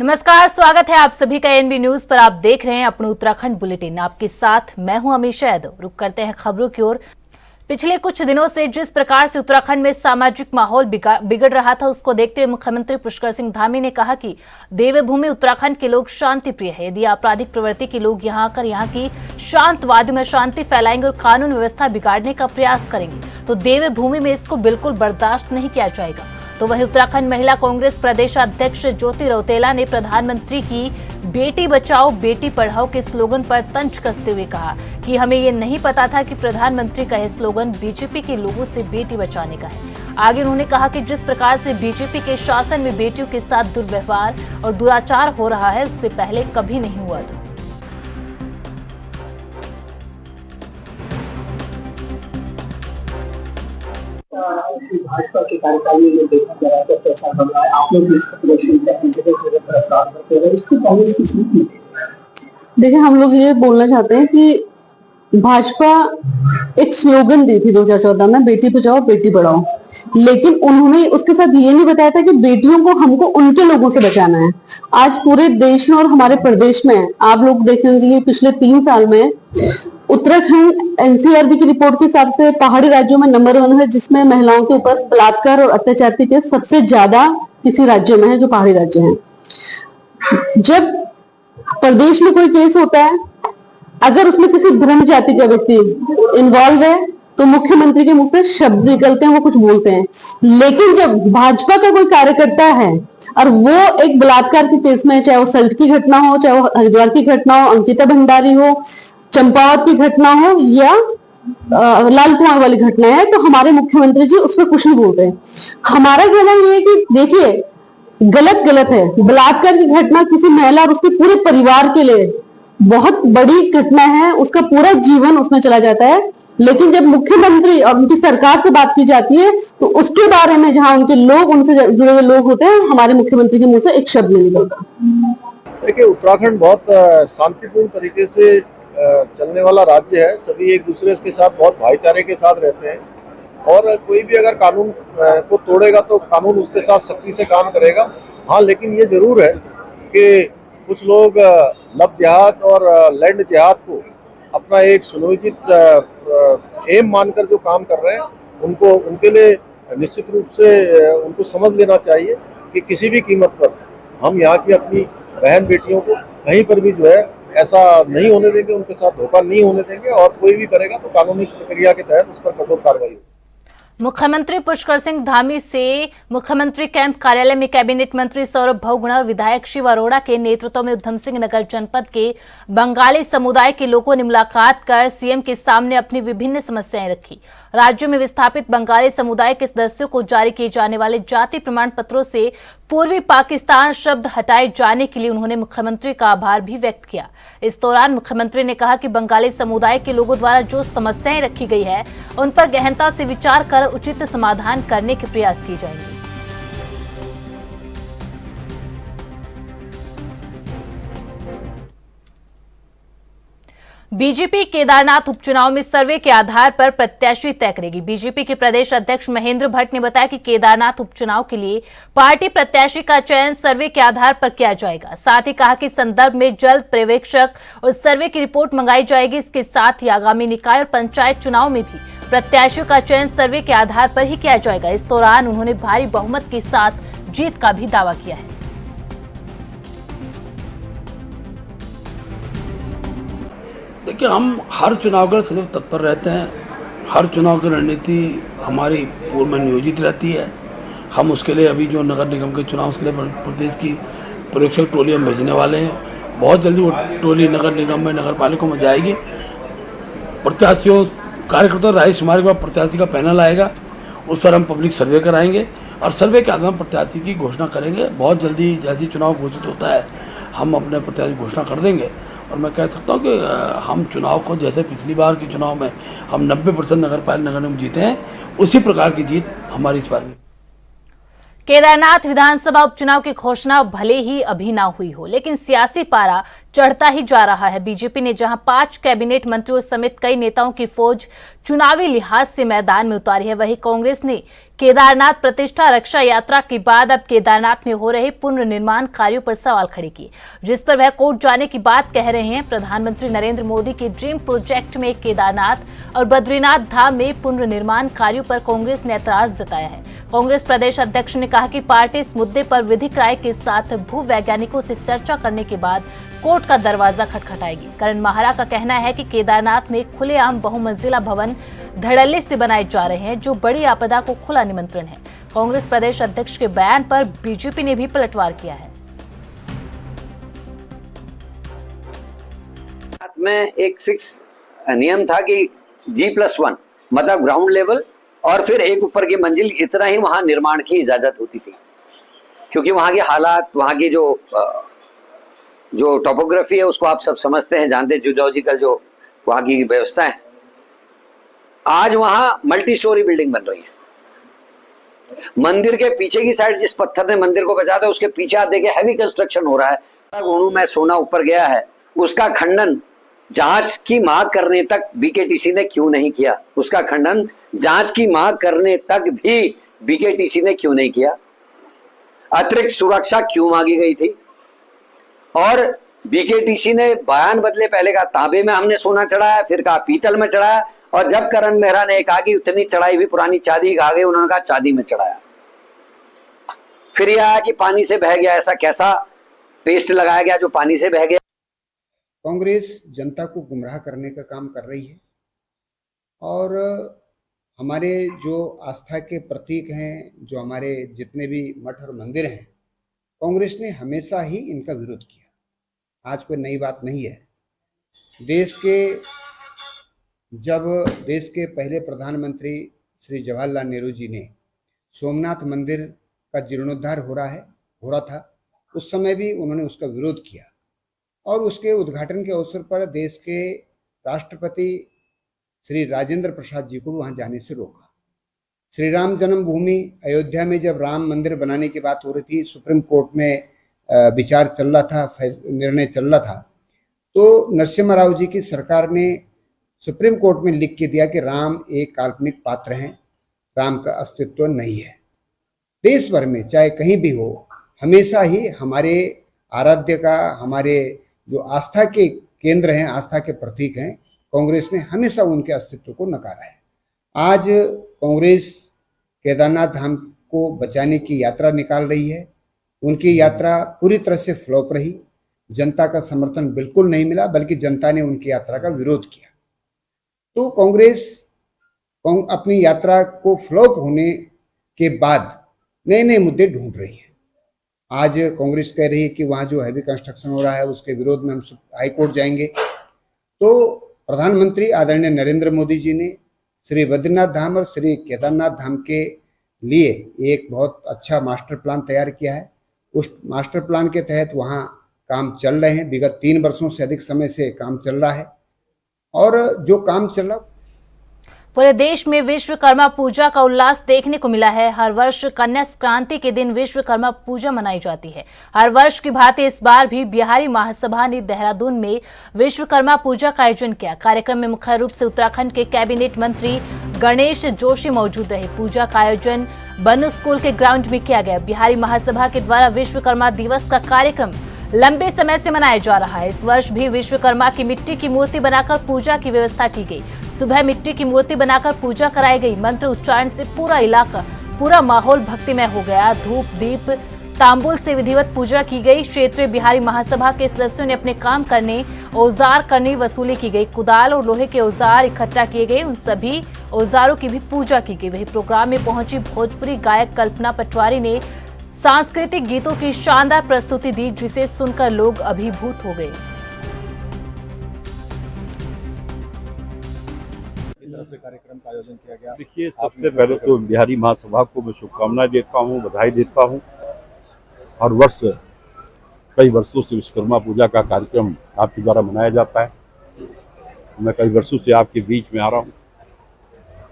नमस्कार, स्वागत है आप सभी का एनबी न्यूज पर। आप देख रहे हैं अपने उत्तराखंड बुलेटिन। आपके साथ मैं हूं अमीशा यादव। रुक करते हैं खबरों की ओर। पिछले कुछ दिनों से जिस प्रकार से उत्तराखंड में सामाजिक माहौल बिगड़ रहा था, उसको देखते हुए मुख्यमंत्री पुष्कर सिंह धामी ने कहा कि देवभूमि उत्तराखंड के लोग शांति प्रिय है। यदि आपराधिक प्रवृत्ति के लोग यहाँ आकर यहाँ की शांत वादियों में शांति फैलाएंगे और कानून व्यवस्था बिगाड़ने का प्रयास करेंगे तो देवभूमि में इसको बिल्कुल बर्दाश्त नहीं किया जाएगा। तो वहीं उत्तराखंड महिला कांग्रेस प्रदेश अध्यक्ष ज्योति रौतेला ने प्रधानमंत्री की बेटी बचाओ बेटी पढ़ाओ के स्लोगन पर तंज कसते हुए कहा कि हमें ये नहीं पता था कि प्रधानमंत्री का यह स्लोगन बीजेपी के लोगों से बेटी बचाने का है। आगे उन्होंने कहा कि जिस प्रकार से बीजेपी के शासन में बेटियों के साथ दुर्व्यवहार और दुराचार हो रहा है, उससे पहले कभी नहीं हुआ था। भाजपा के कार्यकारिणी में देखा जा रहा है प्रचार बन रहा है। आप लोग इसका प्रदर्शन करते हैं, जगह जगह पर अपराध करते हैं, इसको कांग्रेस की सीट नहीं। देखिए, हम लोग ये बोलना चाहते हैं कि भाजपा एक स्लोगन दी थी 2014 में, बेटी बचाओ बेटी पढ़ाओ, लेकिन उन्होंने उसके साथ ये नहीं बताया था कि बेटियों को हमको उनके लोगों से बचाना है। आज पूरे देश में और हमारे प्रदेश में आप लोग देखेंगे कि पिछले 3 साल में उत्तराखंड एनसीआरबी की रिपोर्ट के हिसाब से पहाड़ी राज्यों में नंबर 1 है, जिसमें महिलाओं के ऊपर बलात्कार और अत्याचार के केस सबसे ज्यादा किसी राज्य में है, जो पहाड़ी राज्य है। जब प्रदेश में कोई केस होता है, अगर उसमें किसी धर्म जाति का व्यक्ति इन्वॉल्व है तो मुख्यमंत्री के मुंह से शब्द निकलते हैं, वो कुछ बोलते हैं। लेकिन जब भाजपा का कोई कार्यकर्ता है और वो एक बलात्कार के केस में, चाहे वो सल्ट की घटना हो, चाहे वो हरिद्वार की घटना हो, अंकिता भंडारी हो, चंपावत की घटना हो या लाल कुआं वाली घटना है, तो हमारे मुख्यमंत्री जी उसमें कुछ नहीं बोलते। हमारा कहना ये है कि देखिए, गलत है। बलात्कार की घटना किसी महिला और उसके पूरे परिवार के लिए बहुत बड़ी घटना है, उसका पूरा जीवन उसमें चला जाता है। लेकिन जब मुख्यमंत्री और उनकी सरकार से बात की जाती है तो उसके बारे में, जहां उनके लोग, उनसे जुड़े हुए लोग होते हैं, हमारे मुख्यमंत्री के मुंह से एक शब्द नहीं निकलता। देखिए, उत्तराखंड बहुत शांतिपूर्ण तरीके से चलने वाला राज्य है। सभी एक दूसरे के साथ बहुत भाईचारे के साथ रहते हैं और कोई भी अगर कानून को तोड़ेगा तो कानून उसके साथ सख्ती से काम करेगा। हाँ, लेकिन ये जरूर है कि कुछ लोग लव जिहाद और लैंड जिहाद को अपना एक सुनियोजित एम मानकर जो काम कर रहे हैं, उनको उनके लिए निश्चित रूप से उनको समझ लेना चाहिए कि किसी भी कीमत पर हम यहाँ की अपनी बहन बेटियों को कहीं पर भी जो है ऐसा नहीं होने देंगे, उनके साथ धोखा नहीं होने देंगे और कोई भी करेगा तो कानूनी प्रक्रिया के तहत उस पर कठोर कार्रवाई होगी। मुख्यमंत्री पुष्कर सिंह धामी से मुख्यमंत्री कैंप कार्यालय में कैबिनेट मंत्री सौरभ बहुगुणा और विधायक शिव अरोड़ा के नेतृत्व में उधम सिंह नगर जनपद के बंगाली समुदाय के लोगों ने मुलाकात कर सीएम के सामने अपनी विभिन्न समस्याएं रखी। राज्य में विस्थापित बंगाली समुदाय के सदस्यों को जारी किए जाने वाले जाति प्रमाण पत्रों से पूर्वी पाकिस्तान शब्द हटाए जाने के लिए उन्होंने मुख्यमंत्री का आभार भी व्यक्त किया। इस दौरान मुख्यमंत्री ने कहा कि बंगाली समुदाय के लोगों द्वारा जो समस्याएं रखी गई है, उन पर गहनता से विचार कर उचित समाधान करने के प्रयास किए जाएंगे। बीजेपी केदारनाथ उपचुनाव में सर्वे के आधार पर प्रत्याशी तय करेगी। बीजेपी के प्रदेश अध्यक्ष महेंद्र भट्ट ने बताया कि केदारनाथ उपचुनाव के लिए पार्टी प्रत्याशी का चयन सर्वे के आधार पर किया जाएगा। साथ ही कहा कि संदर्भ में जल्द पर्यवेक्षक और सर्वे की रिपोर्ट मंगाई जाएगी। इसके साथ ही आगामी निकाय और पंचायत चुनाव में भी प्रत्याशियों का चयन सर्वे के आधार पर ही किया जाएगा। इस दौरान उन्होंने भारी बहुमत के साथ जीत का भी दावा किया है। देखिए, हम हर चुनाव के लिए सदैव तत्पर रहते हैं। हर चुनाव की रणनीति हमारी पूर्व में नियोजित रहती है। हम उसके लिए अभी जो नगर निगम के चुनाव, उसके लिए प्रदेश की पर्यवेक्षक टोली हम भेजने वाले हैं। बहुत जल्दी वो टोली नगर निगम में, नगर पालिका में जाएगी। प्रत्याशियों, कार्यकर्ताओं राय शुमारी के बाद प्रत्याशी का पैनल आएगा, उस पर हम पब्लिक सर्वे कराएंगे और सर्वे के आधार पर प्रत्याशी की घोषणा करेंगे। बहुत जल्दी जैसे चुनाव घोषित होता है, हम अपने प्रत्याशी घोषणा कर देंगे। और मैं कह सकता हूँ कि हम चुनाव को, जैसे पिछली बार के चुनाव में हम 90% नगर पालिका नगर निगम जीते हैं, उसी प्रकार की जीत हमारी इस बार भी। केदारनाथ विधानसभा उपचुनाव की घोषणा भले ही अभी ना हुई हो, लेकिन सियासी पारा चढ़ता ही जा रहा है। बीजेपी ने जहां 5 कैबिनेट मंत्रियों समेत कई नेताओं की फौज चुनावी लिहाज से मैदान में उतारी है, वहीं कांग्रेस ने केदारनाथ प्रतिष्ठा रक्षा यात्रा के बाद अब केदारनाथ में हो रहे पुनर्निर्माण कार्यों पर सवाल खड़े किए, जिस पर वह कोर्ट जाने की बात कह रहे हैं। प्रधानमंत्री नरेंद्र मोदी के ड्रीम प्रोजेक्ट में केदारनाथ और बद्रीनाथ धाम में पुनर्निर्माण कार्यों पर कांग्रेस ने ऐतराज जताया है। कांग्रेस प्रदेश अध्यक्ष ने कहा कि पार्टी इस मुद्दे पर विधिक राय के साथ भूवैज्ञानिकों से चर्चा करने के बाद कोर्ट का दरवाजा खटखटाएगी। करण माहरा का कहना है कि केदारनाथ में खुलेआम बहुमंजिला भवन धड़ल्ले से बनाए जा रहे हैं, जो बड़ी आपदा को खुला निमंत्रण है। कांग्रेस प्रदेश अध्यक्ष के बयान पर बीजेपी ने भी पलटवार किया है। में एक फिक्स नियम था कि G+1 मतलब ग्राउंड लेवल और फिर एक ऊपर की मंजिल, इतना ही वहां निर्माण की इजाजत होती थी, क्योंकि वहां के हालात, वहां की जो टोपोग्राफी है उसको आप सब समझते हैं, जानते हैं, जियोलॉजिकल जो वहां की व्यवस्था है। आज वहां मल्टी स्टोरी बिल्डिंग बन रही है। मंदिर के पीछे की साइड जिस पत्थर ने मंदिर को बचाया था, उसके पीछे आप देखिए हैवी कंस्ट्रक्शन हो रहा है। गोणू में सोना ऊपर गया है, उसका खंडन जांच की मांग करने तक बीकेटीसी ने क्यों नहीं किया? उसका खंडन जांच की मांग करने तक भी बीकेटीसी ने क्यों नहीं किया? अतिरिक्त सुरक्षा क्यों मांगी गई थी? और बीकेटीसी ने बयान बदले, पहले कहा तांबे में हमने सोना चढ़ाया, फिर कहा पीतल में चढ़ाया, और जब करण मेहरा ने कहा कि उतनी चढ़ाई हुई पुरानी चांदी आ गई, उन्होंने कहा चांदी में चढ़ाया। फिर यह आया कि पानी से बह गया। ऐसा कैसा पेस्ट लगाया गया जो पानी से बह गया? कांग्रेस जनता को गुमराह करने का काम कर रही है और हमारे जो आस्था के प्रतीक हैं, जो हमारे जितने भी मठ और मंदिर हैं, कांग्रेस ने हमेशा ही इनका विरोध किया। आज कोई नई बात नहीं है। जब देश के पहले प्रधानमंत्री श्री जवाहरलाल नेहरू जी ने सोमनाथ मंदिर का जीर्णोद्धार हो रहा था, उस समय भी उन्होंने उसका विरोध किया और उसके उद्घाटन के अवसर पर देश के राष्ट्रपति श्री राजेंद्र प्रसाद जी को वहां जाने से रोका। श्री राम जन्मभूमि अयोध्या में जब राम मंदिर बनाने की बात हो रही थी, सुप्रीम कोर्ट में विचार चल रहा था, निर्णय चल रहा था, तो नरसिम्हा राव जी की सरकार ने सुप्रीम कोर्ट में लिख के दिया कि राम एक काल्पनिक पात्र हैं, राम का अस्तित्व नहीं है। देश भर में चाहे कहीं भी हो, हमेशा ही हमारे आराध्य का, हमारे जो आस्था के केंद्र हैं, आस्था के प्रतीक हैं, कांग्रेस ने हमेशा उनके अस्तित्व को नकारा है। आज कांग्रेस केदारनाथ धाम को बचाने की यात्रा निकाल रही है। उनकी यात्रा पूरी तरह से फ्लॉप रही। जनता का समर्थन बिल्कुल नहीं मिला, बल्कि जनता ने उनकी यात्रा का विरोध किया। तो कांग्रेस अपनी यात्रा को फ्लॉप होने के बाद नए नए मुद्दे ढूंढ रही है। आज कांग्रेस कह रही है कि वहाँ जो हैवी कंस्ट्रक्शन हो रहा है उसके विरोध में हम हाई कोर्ट जाएंगे। तो प्रधानमंत्री आदरणीय नरेंद्र मोदी जी ने श्री बद्रीनाथ धाम और श्री केदारनाथ धाम के लिए एक बहुत अच्छा मास्टर प्लान तैयार किया है। उस मास्टर प्लान के तहत वहाँ काम चल रहे हैं। विगत 3 वर्षों से अधिक समय से काम चल रहा है और जो काम चल रहा, पूरे देश में विश्वकर्मा पूजा का उल्लास देखने को मिला है। हर वर्ष कन्या संक्रांति के दिन विश्वकर्मा पूजा मनाई जाती है। हर वर्ष की भांति इस बार भी बिहारी महासभा ने देहरादून में विश्वकर्मा पूजा का आयोजन किया। कार्यक्रम में मुख्य रूप से उत्तराखंड के कैबिनेट मंत्री गणेश जोशी मौजूद रहे। पूजा का आयोजन बनू स्कूल के ग्राउंड में किया गया। बिहारी महासभा के द्वारा विश्वकर्मा दिवस का कार्यक्रम लंबे समय से मनाया जा रहा है। इस वर्ष भी विश्वकर्मा की मिट्टी की मूर्ति बनाकर पूजा की व्यवस्था की गई। सुबह मिट्टी की मूर्ति बनाकर पूजा कराई गई। मंत्र उच्चारण से पूरा माहौल भक्तिमय हो गया। धूप दीप तांबुल से विधिवत पूजा की गई। क्षेत्रीय बिहारी महासभा के सदस्यों ने अपने काम करने, औजार करने वसूली की गई। कुदाल और लोहे के औजार इकट्ठा किए गए। उन सभी औजारों की भी पूजा की गई। वही प्रोग्राम में पहुंची भोजपुरी गायक कल्पना पटवारी ने सांस्कृतिक गीतों की शानदार प्रस्तुति दी, जिसे सुनकर लोग अभिभूत हो गए। कार्यक्रम का आयोजन किया गया। देखिए, सबसे पहले तो बिहारी महासभा को मैं शुभकामनाएं देता हूं, बधाई देता हूं। हर वर्ष कई वर्षों से विश्वकर्मा पूजा का कार्यक्रम आपके द्वारा मनाया जाता है। मैं कई वर्षों से आपके बीच में आ रहा हूं,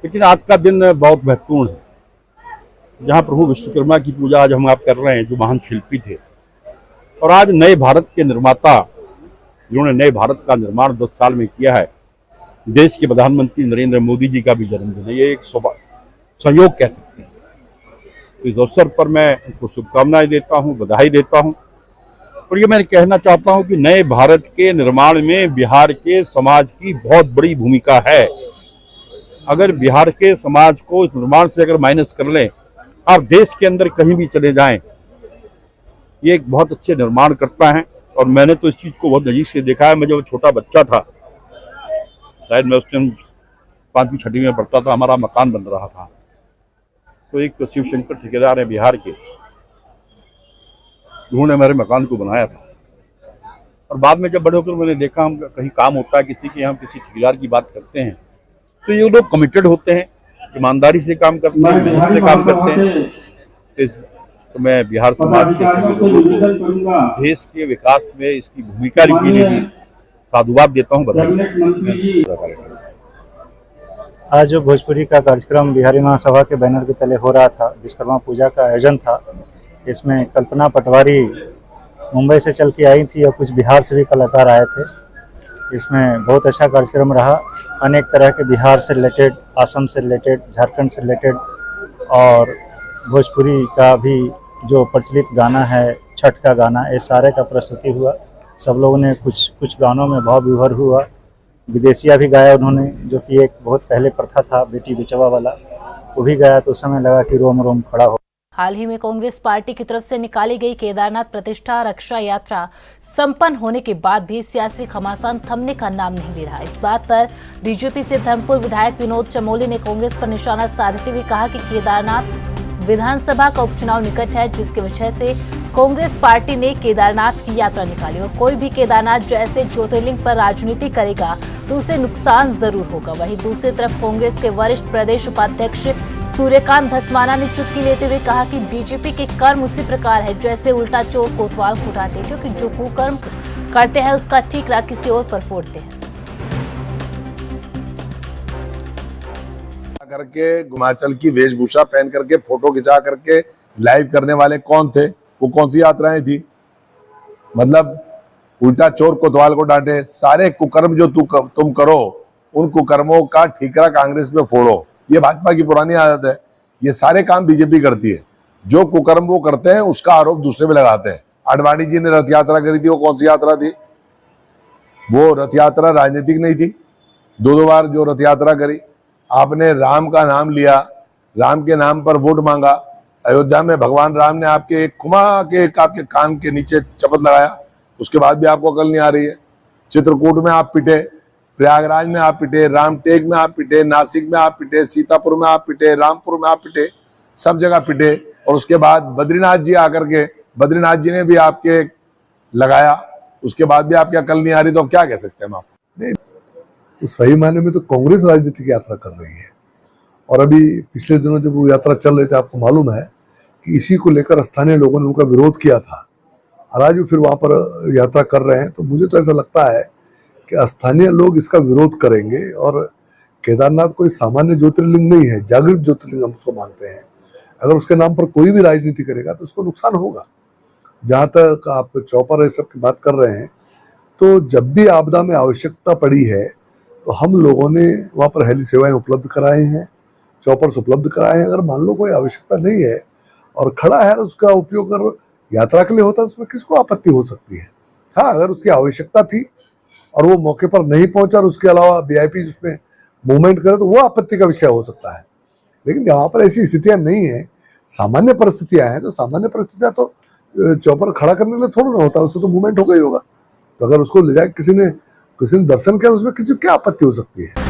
लेकिन आज का दिन बहुत महत्वपूर्ण है, जहां प्रभु विश्वकर्मा की पूजा आज हम आप कर रहे हैं, जो महान शिल्पी थे और आज नए भारत के निर्माता, जिन्होंने नए भारत का निर्माण 10 साल में किया है। देश के प्रधानमंत्री नरेंद्र मोदी जी का भी जन्मदिन है। ये एक सहयोग कह सकते हैं। तो इस अवसर पर मैं उनको शुभकामनाएं देता हूं, बधाई देता हूं। और ये मैं कहना चाहता हूं कि नए भारत के निर्माण में बिहार के समाज की बहुत बड़ी भूमिका है। अगर बिहार के समाज को इस निर्माण से अगर माइनस कर लें, आप देश के अंदर कहीं भी चले जाएं, ये एक बहुत अच्छे निर्माण करता है। और मैंने तो इस चीज को बहुत नजीक से देखा है। मैं जब छोटा बच्चा था, शायद मैं उस टाइम 5वीं 6वीं में पढ़ता था, हमारा मकान बन रहा था। तो एक शिव शंकर ठेकेदार है बिहार के, उन्होंने हमारे मकान को बनाया था। और बाद में जब बड़े होकर मैंने देखा, हम कहीं काम होता है किसी के, हम किसी ठेकेदार की बात करते हैं तो ये लोग कमिटेड होते हैं, ईमानदारी से काम करते हैं, मेहनत से काम करते हैं। तो मैं बिहार समाज के सभी लोगों को देश के विकास में इसकी भूमिका के लिए भी साधुवाद देता हूँ, बधाई। आज जो भोजपुरी का कार्यक्रम बिहारी महासभा के बैनर के तले हो रहा था, विश्वकर्मा पूजा का आयोजन था, इसमें कल्पना पटवारी मुंबई से चल के आई थी और कुछ बिहार से भी कलाकार आए थे। इसमें बहुत अच्छा कार्यक्रम रहा। अनेक तरह के बिहार से रिलेटेड, असम से रिलेटेड, झारखंड से रिलेटेड और भोजपुरी का भी जो प्रचलित गाना है, छठ का गाना, ये सारे का प्रस्तुति हुआ। सब लोगों ने कुछ गानों में भाव विभोर हुआ। विदेशिया भी गाया उन्होंने, जो कि एक बहुत पहले प्रथा था बेटी बचावा वाला, वो भी गाया। तो उस समय लगा कि रोम रोम खड़ा हो। हाल ही में कांग्रेस पार्टी की तरफ से निकाली गई केदारनाथ प्रतिष्ठा रक्षा यात्रा संपन्न होने के बाद भी सियासी घमासान थमने का नाम नहीं ले रहा। इस बात पर बीजेपी से धर्मपुर विधायक विनोद चमोली ने कांग्रेस पर निशाना साधते हुए कहा कि केदारनाथ विधानसभा का उपचुनाव निकट है, जिसकी वजह से कांग्रेस पार्टी ने केदारनाथ की यात्रा निकाली और कोई भी केदारनाथ जैसे ज्योतिर्लिंग पर राजनीति करेगा तो उसे नुकसान जरूर होगा। वहीं दूसरी तरफ कांग्रेस के वरिष्ठ प्रदेश उपाध्यक्ष सूर्यकांत धस्माना ने चुटकी लेते हुए कहा कि बीजेपी के कर्म उसी प्रकार है जैसे उल्टा चोर कोतवाल को डांटे, क्योंकि जो कुकर्म करते हैं उसका ठीकरा किसी और पर फोड़ते हैं। करके हिमाचल की वेशभूषा पहन करके फोटो खिंचा करके लाइव करने वाले कौन थे? वो कौन सी यात्राएं थी? मतलब उल्टा चोर कोतवाल को डांटे। सारे कुकर्म जो तुम करो, उन कुकर्मों का ठीकरा कांग्रेस में फोड़ो, ये भाजपा की पुरानी आदत है। ये सारे काम बीजेपी करती है। जो कुकर्म वो करते हैं उसका आरोप दूसरे पे लगाते हैं। आडवाणी जी ने रथ यात्रा करी थी, वो कौन सी यात्रा थी? वो रथ यात्रा राजनीतिक नहीं थी। दो बार जो रथ यात्रा करी, आपने राम का नाम लिया, राम के नाम पर वोट मांगा। अयोध्या में भगवान राम ने आपके आपके कान के नीचे शपथ लगाया, उसके बाद भी आपको अकल नहीं आ रही है। चित्रकूट में आप पिटे, प्रयागराज में आप पिटे, रामटेक में आप पिटे, नासिक में आप पिटे, सीतापुर में आप पिटे, रामपुर में आप पिटे, सब जगह पिटे। और उसके बाद बद्रीनाथ जी आकर के, बद्रीनाथ जी ने भी आपके लगाया, उसके बाद भी आपकी अकल नहीं आ रही, तो क्या कह सकते हैं हम? आप नहीं, तो सही मायने में तो कांग्रेस राजनीति की यात्रा कर रही है। और अभी पिछले दिनों जब वो यात्रा चल रही थी, आपको मालूम है कि इसी को लेकर स्थानीय लोगों ने उनका विरोध किया था, और आज वो फिर वहां पर यात्रा कर रहे हैं। तो मुझे तो ऐसा लगता है कि स्थानीय लोग इसका विरोध करेंगे। और केदारनाथ कोई सामान्य ज्योतिर्लिंग नहीं है, जागृत ज्योतिर्लिंग हम उसको मानते हैं। अगर उसके नाम पर कोई भी राजनीति करेगा तो उसको नुकसान होगा। जहाँ तक आप चौपर सब की बात कर रहे हैं, तो जब भी आपदा में आवश्यकता पड़ी है तो हम लोगों ने वहाँ पर हेली सेवाएं उपलब्ध कराए हैं, चौपर्स उपलब्ध कराए हैं। अगर मान लो कोई आवश्यकता नहीं है और खड़ा है, उसका उपयोग अगर यात्रा के लिए होता है, उसमें किसको आपत्ति हो सकती है? हाँ, अगर उसकी आवश्यकता थी और वो मौके पर नहीं पहुंचा और उसके अलावा वीआईपी जिसमें मूवमेंट करे, तो वो आपत्ति का विषय हो सकता है। लेकिन यहाँ पर ऐसी स्थितियां नहीं है, सामान्य परिस्थितियां हैं। तो सामान्य परिस्थितियां तो चौपर खड़ा करने के लिए थोड़ा ना होता है, उससे तो मूवमेंट हो गई होगा। तो अगर उसको ले जाए किसी ने दर्शन किया, उसमें किसी को क्या आपत्ति हो सकती है?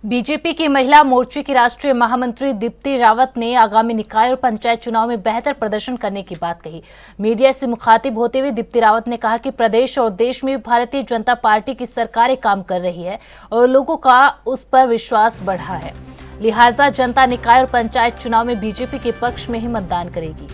बीजेपी की महिला मोर्चे की राष्ट्रीय महामंत्री दीप्ति रावत ने आगामी निकाय और पंचायत चुनाव में बेहतर प्रदर्शन करने की बात कही। मीडिया से मुखातिब होते हुए दीप्ति रावत ने कहा कि प्रदेश और देश में भारतीय जनता पार्टी की सरकारें काम कर रही है और लोगों का उस पर विश्वास बढ़ा है, लिहाजा जनता निकाय और पंचायत चुनाव में बीजेपी के पक्ष में ही मतदान करेगी।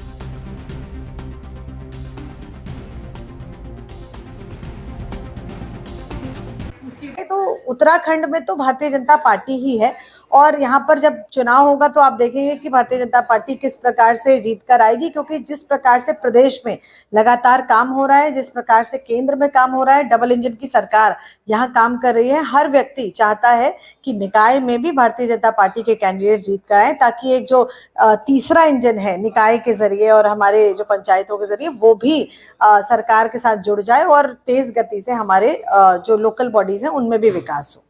उत्तराखंड में तो भारतीय जनता पार्टी ही है और यहाँ पर जब चुनाव होगा तो आप देखेंगे कि भारतीय जनता पार्टी किस प्रकार से जीत कर आएगी, क्योंकि जिस प्रकार से प्रदेश में लगातार काम हो रहा है, जिस प्रकार से केंद्र में काम हो रहा है, डबल इंजन की सरकार यहाँ काम कर रही है, हर व्यक्ति चाहता है कि निकाय में भी भारतीय जनता पार्टी के कैंडिडेट जीत कर आए, ताकि एक जो तीसरा इंजन है निकाय के जरिए और हमारे जो पंचायतों के जरिए वो भी सरकार के साथ जुड़ जाए और तेज गति से हमारे जो लोकल बॉडीज हैं उनमें भी विकास हो।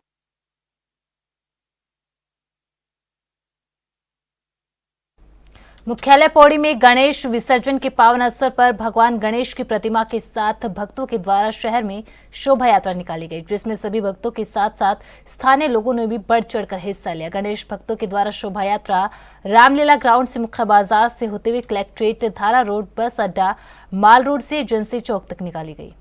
मुख्यालय पौड़ी में गणेश विसर्जन के पावन अवसर पर भगवान गणेश की प्रतिमा के साथ भक्तों के द्वारा शहर में शोभा यात्रा निकाली गई, जिसमें सभी भक्तों के साथ साथ स्थानीय लोगों ने भी बढ़ चढ़कर हिस्सा लिया। गणेश भक्तों के द्वारा शोभा यात्रा रामलीला ग्राउंड से मुख्य बाजार से होते हुए कलेक्ट्रेट, धारा रोड, बस अड्डा, माल रोड से एजेंसी चौक तक निकाली गई।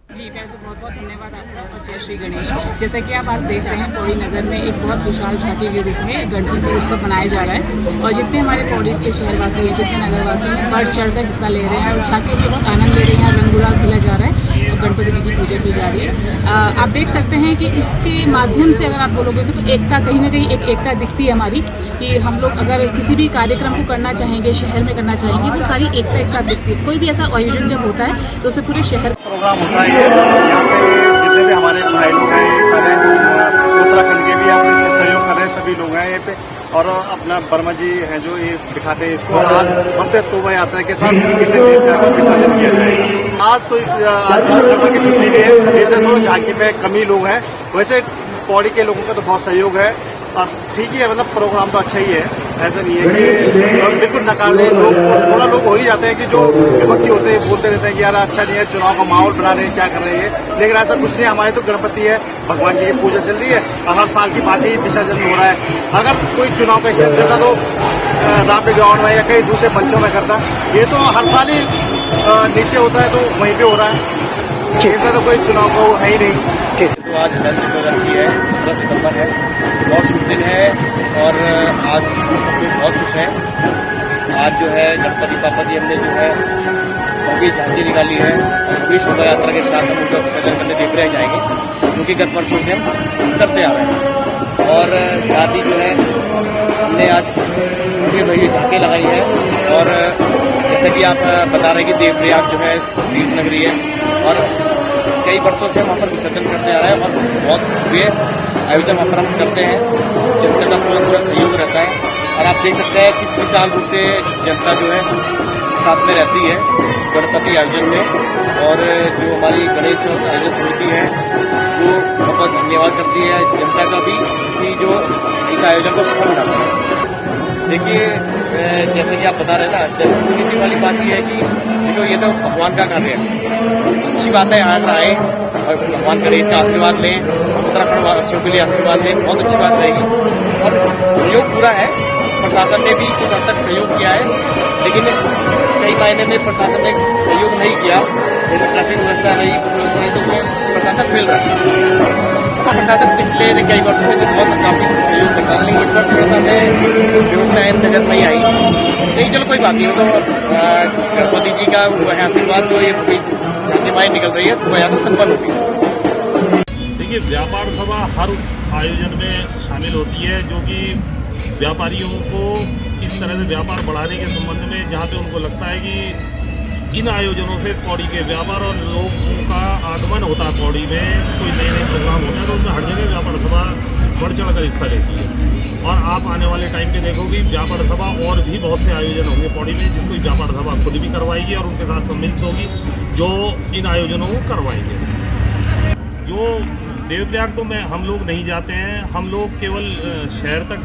जी पहले तो बहुत बहुत धन्यवाद आपका और जय श्री गणेश। जैसा कि आप आज देख रहे हैं पौड़ी नगर में एक बहुत विशाल झांकी के रूप में गणपति उत्सव मनाया जा रहा है और जितने हमारे पौड़ी के शहरवासी हैं, जितने नगरवासी हैं, बढ़ चढ़कर हिस्सा ले रहे हैं और झांकी के बहुत आनंद ले रहे हैं। रंग गुलाल खेला जा रहा है और गणपति जी की पूजा की जा रही है। आप देख सकते हैं कि इसके माध्यम से अगर आप बोलोगे तो एकता कहीं ना कहीं एक एकता दिखती है हमारी, कि हम लोग अगर किसी भी कार्यक्रम को करना चाहेंगे, शहर में करना चाहेंगे, वो सारी एकता एक साथ दिखती है। कोई भी ऐसा आयोजन जब होता है तो उसे पूरे शहर प्रोग्राम होता है। यहाँ पे जितने भी हमारे भाई लोग हैं, ये सारे उत्तराखंड के भी आप इसमें सहयोग कर रहे हैं, सभी लोग हैं यहाँ पे और अपना वर्मा जी हैं जो ये दिखाते हैं इसको। और आज भव्य शोभा यात्रा के साथ इसे विसर्जन किया जाएगा। आज तो आज विश्वकर्मा की छुट्टी भी है, वैसे तो झांकी में कम ही लोग हैं, वैसे पौड़ी के लोगों का तो बहुत सहयोग है और ठीक ही है, मतलब प्रोग्राम तो अच्छा ही है। ऐसा नहीं है कि बिल्कुल नकारने लोग, थोड़ा लोग हो ही जाते हैं कि जो विपक्षी होते हैं बोलते रहते हैं कि यार अच्छा नहीं है, चुनाव का माहौल बना रहे हैं, क्या कर रहे हैं, लेकिन ऐसा कुछ नहीं। हमारे तो गणपति है, भगवान जी की पूजा चल रही है और हर साल की बात ही विसर्जन हो रहा है। अगर कोई चुनाव का स्टेप करता तो रामलीला ग्राउंड में या कहीं दूसरे मंचों में करता, ये तो हर साल ही नीचे होता है तो वहीं पे हो रहा है, इसमें तो कोई चुनाव का है ही नहीं। तो आज गणेश चतुर्थी है, 17 सितंबर है, बहुत शुभ दिन है और आज हम सब लोग बहुत खुश हैं। आज जो है गणपति बापा जी हमने जो है अभी झांकी निकाली है और अभी शोभा यात्रा के साथ हम उनका विसर्जन करने देवप्रयाग जाएंगे, जो कि गत वर्षों से हम करते आ रहे हैं। और साथ ही जो है हमने आज भव्य झांकी लगाई है और जैसे कि आप बता रहे हैं कि देवप्रयाग जो है तीर्थ नगरी है और कई वर्षों से हम वहाँ पर विसर्जन करते आ रहे हैं और बहुत भव्य आयोजन वहाँ पर हम करते हैं। जनता का पूरा सहयोग रहता है और आप देख सकते हैं कि विशाल रूप से जनता जो है साथ में रहती है गणपति आयोजन में। और जो हमारी गणेश आयोजन समिति है वो बहुत धन्यवाद करती है जनता का भी कि जो इस आयोजन को सफल बनाता है। देखिए जैसे कि आप बता रहे हैं ना, जैसे वाली बात ये है कि देखो ये तो भगवान का कार्य है, अच्छी बात है यहाँ पर आए और भगवान करे इसका आशीर्वाद लें, उत्तराखंड वासियों के लिए आशीर्वाद लें, बहुत अच्छी बात रहेगी। और सहयोग पूरा है, प्रशासन ने भी कुछ हद तक सहयोग किया है, लेकिन कई मायने में प्रशासन ने सहयोग नहीं किया, ट्रैफिक व्यवस्था नहीं, तो प्रशासन फेल रहा है। प्रशासन पिछले कई वर्षों से बहुत काफी सहयोग करता है, लेकिन इस बार थोड़ा सा व्यवस्थाएं नजर नहीं आई। नहीं चलो कोई बात नहीं, तो गणपति जी का आशीर्वाद जो ये झांकी निकल रही है, सुबह यात्रा संपन्न होगी। देखिए व्यापार सभा हर उस आयोजन में शामिल होती है जो कि व्यापारियों को इस तरह से व्यापार बढ़ाने के संबंध में, जहाँ पे उनको लगता है कि इन आयोजनों से पौड़ी के व्यापार और लोगों का आगमन होता है, पौड़ी में कोई नए नए प्रोग्राम होते हैं तो उसमें हर जगह व्यापार सभा बढ़ चढ़ कर हिस्सा लेती है। और आप आने वाले टाइम पे देखोगे व्यापार सभा और भी बहुत से आयोजन होंगे पौड़ी में, जिसको व्यापार सभा खुद भी करवाएगी और उनके साथ सम्मिलित होगी जो इन आयोजनों को करवाएंगे। जो देवप्रयाग तो हम लोग नहीं जाते हैं, हम लोग केवल शहर तक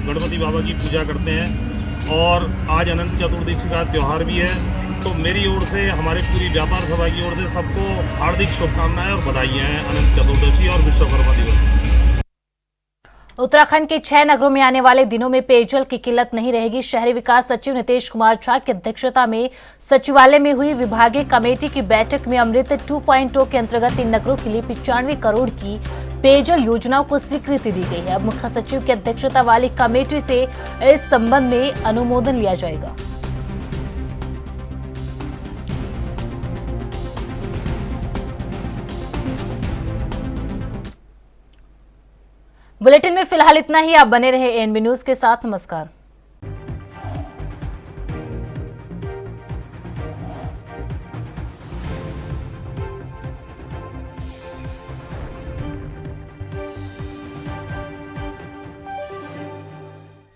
गणपति बाबा की पूजा करते हैं और आज अनंत चतुर्दशी का त्यौहार भी है। तो मेरी ओर से, हमारे पूरी व्यापार सभा की ओर से सबको हार्दिक शुभकामनाएं और बधाइयाँ हैं अनंत चतुर्दशी और विश्वकर्मा दिवस की। उत्तराखंड के 6 नगरों में आने वाले दिनों में पेयजल की किल्लत नहीं रहेगी। शहरी विकास सचिव नितेश कुमार झा की अध्यक्षता में सचिवालय में हुई विभागीय कमेटी की बैठक में अमृत 2.0 के अंतर्गत इन नगरों के लिए 95 करोड़ की पेयजल योजनाओं को स्वीकृति दी गई है। अब मुख्य सचिव की अध्यक्षता वाली कमेटी से इस संबंध में अनुमोदन लिया जाएगा। बुलेटिन में फिलहाल इतना ही। आप बने रहे एएनबी न्यूज के साथ। नमस्कार।